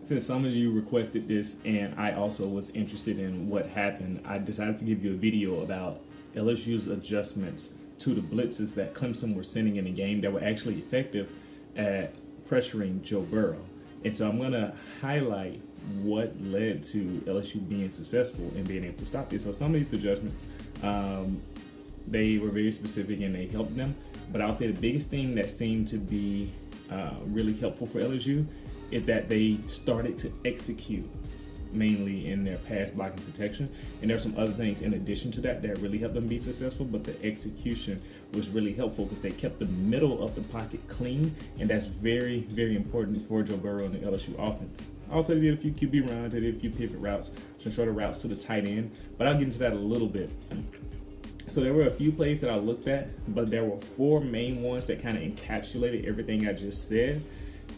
Since some of you requested this and I also was interested in what happened, I decided to give you a video about LSU's adjustments to the blitzes that Clemson were sending in the game that were actually effective at pressuring Joe Burrow. And so I'm going to highlight what led to LSU being successful and being able to stop this. So some of these adjustments, they were very specific and they helped them. But I'll say the biggest thing that seemed to be really helpful for LSU is that they started to execute mainly in their pass blocking protection. And there's some other things in addition to that that really helped them be successful, but the execution was really helpful because they kept the middle of the pocket clean, and that's very, very important for Joe Burrow and the LSU offense. Also, they did a few QB runs, they did a few pivot routes, some shorter routes to the tight end, but I'll get into that a little bit. So there were a few plays that I looked at, but there were four main ones that kind of encapsulated everything I just said,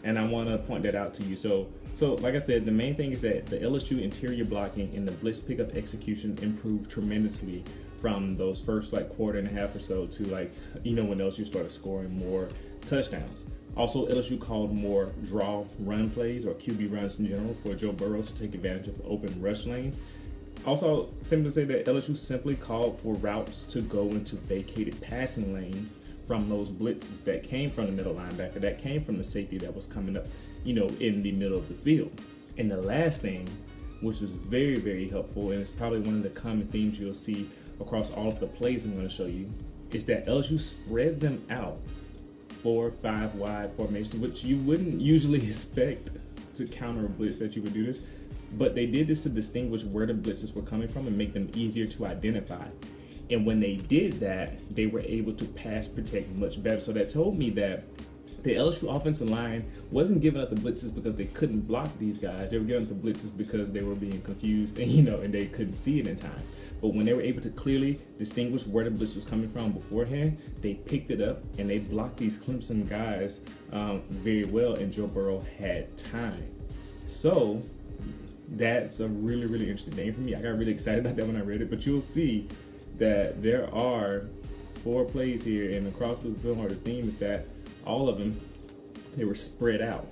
and I want to point that out to you. So like I said, the main thing is that the LSU interior blocking and the blitz pickup execution improved tremendously from those first quarter and a half or so to when LSU started scoring more touchdowns. Also, LSU called more draw run plays or QB runs in general for Joe Burrow to take advantage of open rush lanes. Also, simply to say that LSU simply called for routes to go into vacated passing lanes from those blitzes that came from the middle linebacker, that came from the safety that was coming up, in the middle of the field. And the last thing, which was very, very helpful, and it's probably one of the common themes you'll see across all of the plays I'm going to show you, is that LSU spread them out 4-5 wide formation, which you wouldn't usually expect to counter a blitz that you would do this. But they did this to distinguish where the blitzes were coming from and make them easier to identify. And when they did that, they were able to pass protect much better. So that told me that the LSU offensive line wasn't giving up the blitzes because they couldn't block these guys. They were giving up the blitzes because they were being confused and, and they couldn't see it in time. But when they were able to clearly distinguish where the blitz was coming from beforehand, they picked it up and they blocked these Clemson guys very well, and Joe Burrow had time. So that's a really, really interesting thing for me. I got really excited about that when I read it, but you'll see that there are 4 plays here, and across the film, or the theme is that all of them, they were spread out.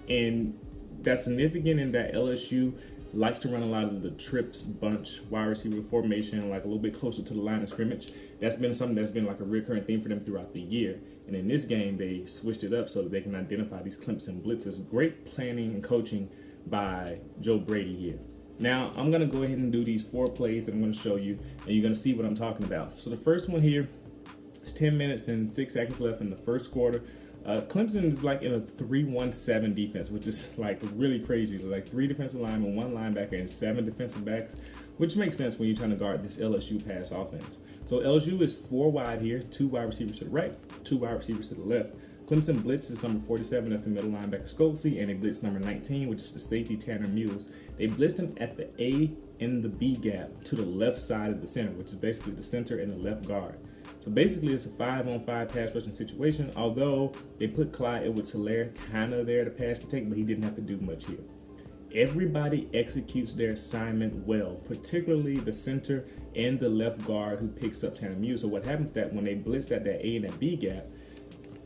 And that's significant in that LSU likes to run a lot of the trips, bunch, wide receiver formation, a little bit closer to the line of scrimmage. That's been something that's been a recurring theme for them throughout the year. And in this game, they switched it up so that they can identify these Clemson blitzes. Great planning and coaching by Joe Brady here. Now, I'm going to go ahead and do these 4 plays that I'm going to show you, and you're going to see what I'm talking about. So the first one here is 10 minutes and 6 seconds left in the first quarter. Clemson is in a 3-1-7 defense, which is really crazy. 3 defensive linemen, 1 linebacker, and 7 defensive backs, which makes sense when you're trying to guard this LSU pass offense. So LSU is 4 wide here, 2 wide receivers to the right, 2 wide receivers to the left. Clemson blitz is number 47, that's the middle linebacker Scholesy, and they blitz number 19, which is the safety Tanner Mules. They blitzed him at the A and the B gap to the left side of the center, which is basically the center and the left guard. So basically it's a 5-on-5 pass rushing situation, although they put Clyde Edwards-Helaire kind of there to pass protect, but he didn't have to do much here. Everybody executes their assignment well, particularly the center and the left guard who picks up Tanner Mules. So what happens is that when they blitzed at that A and that B gap,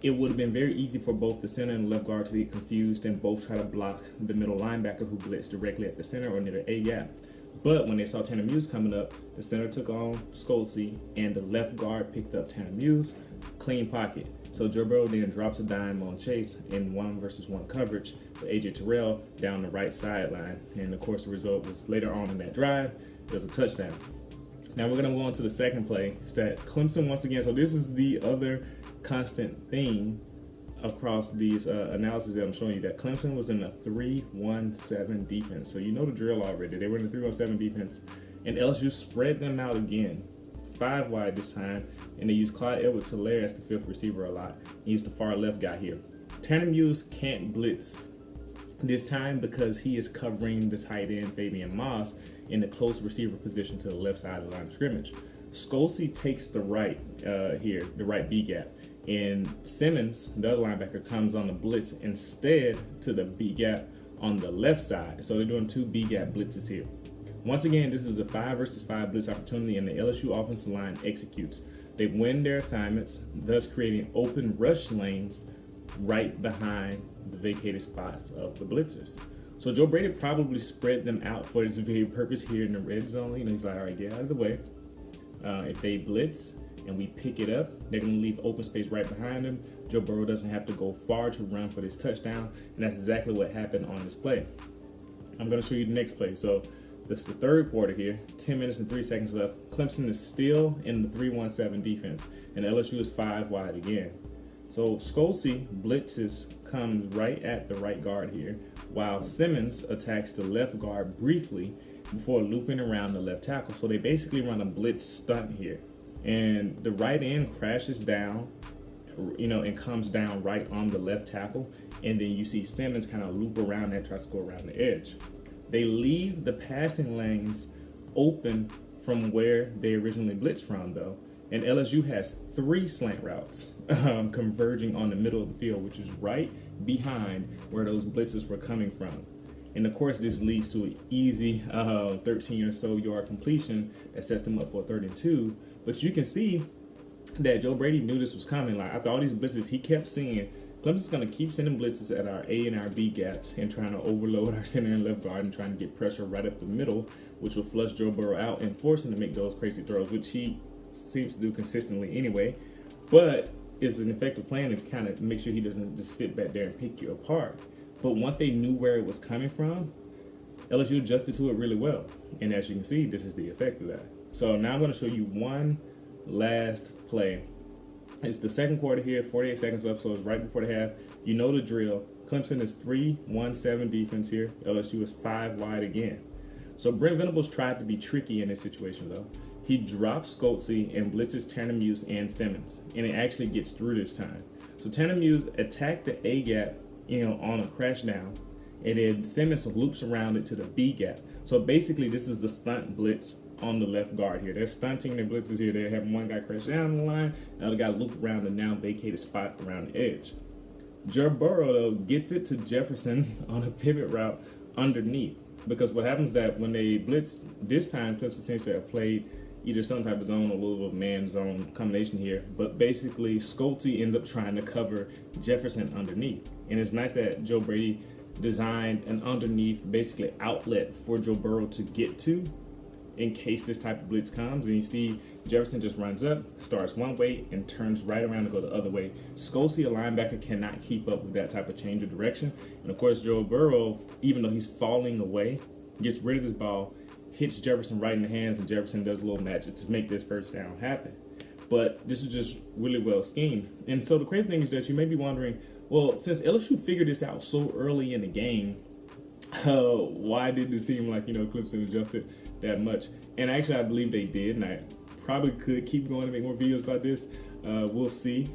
it would have been very easy for both the center and the left guard to be confused and both try to block the middle linebacker who blitzed directly at the center or near the A gap. But when they saw Tanner Muse coming up, the center took on Scholesy and the left guard picked up Tanner Muse, clean pocket. So Joe Burrow then drops a dime on Chase in 1-versus-1 coverage with AJ Terrell down the right sideline. And of course the result was later on in that drive, it was a touchdown. Now we're going to go on to the second play. It's that Clemson once again, so this is the other constant theme across these analysis that I'm showing you, that Clemson was in a 3-1-7 defense. So you know the drill already. They were in a 3-1-7 defense, and LSU spread them out again, 5 wide this time, and they used Clyde Edwards-Helaire as the 5th receiver a lot. He used the far left guy here. Tanner Muse can't blitz this time because he is covering the tight end Fabian Moss in the close receiver position to the left side of the line of scrimmage. Scholesy takes the right here, the right B gap, and Simmons, the other linebacker, comes on the blitz instead to the B gap on the left side. So they're doing 2 B gap blitzes here. Once again, this is a 5-versus-5 blitz opportunity, and the LSU offensive line executes. They win their assignments, thus creating open rush lanes right behind the vacated spots of the blitzers. So Joe Brady probably spread them out for this very purpose here in the red zone. You know, he's like, all right, get out of the way. If they blitz and we pick it up, they're going to leave open space right behind them. Joe Burrow doesn't have to go far to run for this touchdown, and that's exactly what happened on this play. I'm going to show you the next play. So this is the third quarter here, 10 minutes and 3 seconds left. Clemson is still in the 3-1-7 defense, and LSU is 5 wide again. So Scholesy blitzes comes right at the right guard here, while Simmons attacks the left guard briefly before looping around the left tackle. So they basically run a blitz stunt here. And the right end crashes down, you know, and comes down right on the left tackle. And then you see Simmons kind of loop around and tries to go around the edge. They leave the passing lanes open from where they originally blitzed from, though. And LSU has 3 slant routes converging on the middle of the field, which is right behind where those blitzes were coming from. And of course, this leads to an easy 13 or so yard completion that sets them up for a 3rd and 2. But you can see that Joe Brady knew this was coming. Like, after all these blitzes, he kept seeing Clemson's going to keep sending blitzes at our A and our B gaps and trying to overload our center and left guard and trying to get pressure right up the middle, which will flush Joe Burrow out and force him to make those crazy throws, which he seems to do consistently anyway. But it's an effective plan to kind of make sure he doesn't just sit back there and pick you apart. But once they knew where it was coming from, LSU adjusted to it really well. And as you can see, this is the effect of that. So now I'm going to show you one last play. It's the second quarter here, 48 seconds left, so it's right before the half. You know the drill. Clemson is 3-1-7 defense here. LSU is 5 wide again. So Brent Venables tried to be tricky in this situation, though. He drops Scholesy and blitzes Tanner and Simmons, and it actually gets through this time. So Tanner attacked the A gap, you know, on a crash down, and then Simmons loops around it to the B gap. So basically, this is the stunt blitz on the left guard here. They're stunting their blitzes here. They're having one guy crash down the line, the other guy loop around the now vacated spot around the edge. Joe Burrow, though, gets it to Jefferson on a pivot route underneath, because what happens is that when they blitz this time, Clemson seems to have played either some type of zone or a little man zone combination here, but basically Scholesy ends up trying to cover Jefferson underneath. And it's nice that Joe Brady designed an underneath basically outlet for Joe Burrow to get to in case this type of blitz comes. And you see Jefferson just runs up, starts one way, and turns right around to go the other way. Scholesy, a linebacker, cannot keep up with that type of change of direction. And of course, Joe Burrow, even though he's falling away, gets rid of this ball, hits Jefferson right in the hands, and Jefferson does a little magic to make this first down happen. But this is just really well schemed. And so the crazy thing is that you may be wondering, well, since LSU figured this out so early in the game, why did it seem like, you know, Clemson adjusted that much? And actually, I believe they did, and I probably could keep going to make more videos about this. We'll see.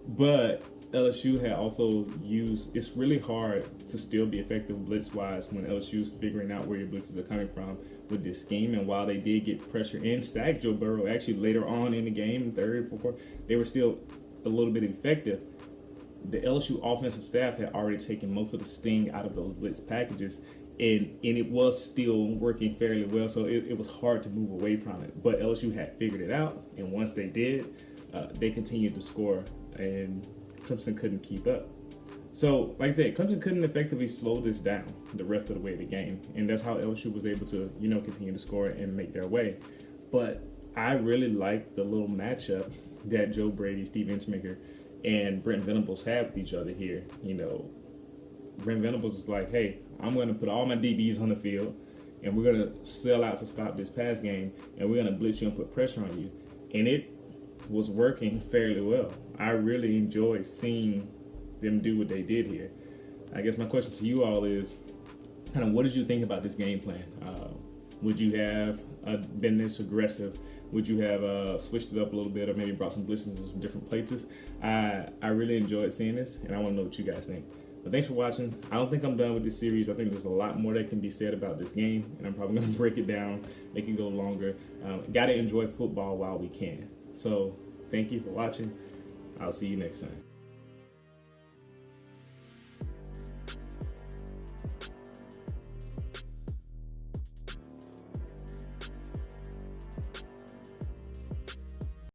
But LSU had also used, it's really hard to still be effective blitz-wise when LSU's figuring out where your blitzes are coming from with this scheme. And while they did get pressure in, sack Joe Burrow, actually later on in the game, third, fourth, they were still a little bit effective. The LSU offensive staff had already taken most of the sting out of those blitz packages, and it was still working fairly well, so it was hard to move away from it. But LSU had figured it out, and once they did, they continued to score, and Clemson couldn't keep up. So, like I said, Clemson couldn't effectively slow this down the rest of the way of the game, and that's how LSU was able to, you know, continue to score and make their way. But I really like the little matchup that Joe Brady, Steve Ensminger, and Brent Venables have with each other here. You know, Brent Venables is like, hey, I'm going to put all my DBs on the field, and we're going to sell out to stop this pass game, and we're going to blitz you and put pressure on you. And it was working fairly well. I really enjoyed seeing them do what they did here. I guess my question to you all is, kind of, what did you think about this game plan? Would you have been this aggressive? Would you have switched it up a little bit, or maybe brought some blitzes and some different places? I really enjoyed seeing this, and I want to know what you guys think. But thanks for watching. I don't think I'm done with this series. I think there's a lot more that can be said about this game, and I'm probably going to break it down, make it go longer. Got to enjoy football while we can. So thank you for watching. I'll see you next time.